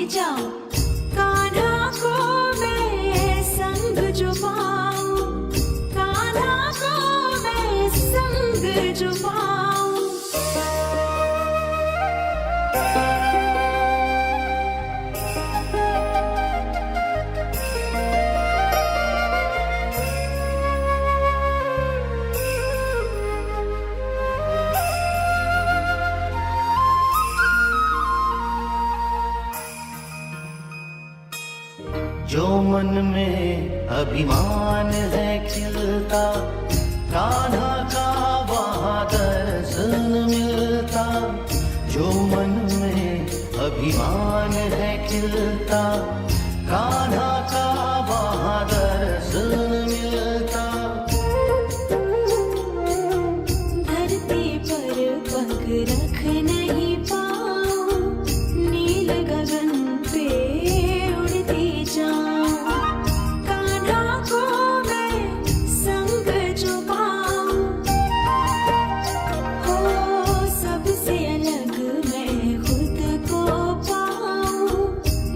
जाऊं, कान्हा को मैं संग जो पाऊं, कान्हा को मैं संग जो पाऊं। जो मन में अभिमान है खिलता, कान्हा का वहाँ दर्शन मिलता। जो मन में अभिमान है खिलता, कान्हा का वहाँ दर्शन मिलता। धरती पर पग रख नहीं पाऊं, नील गगन पे उड़ती जाऊं, कान्हा को मैं संग जो पाऊं। हो सबसे अलग मैं खुद को पाऊं,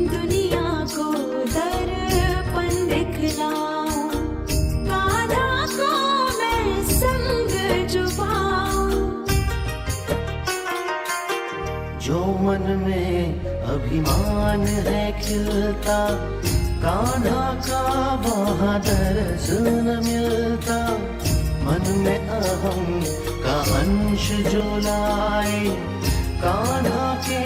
दुनिया को दर्पण दिखलाऊं, कान्हा को मैं संग जो पाऊं। जो मन में अभिमान है खिलता, कान्हा का वहाँ दर्शन मिलता। मन में अहम का अंश जो लाए, कान्हा के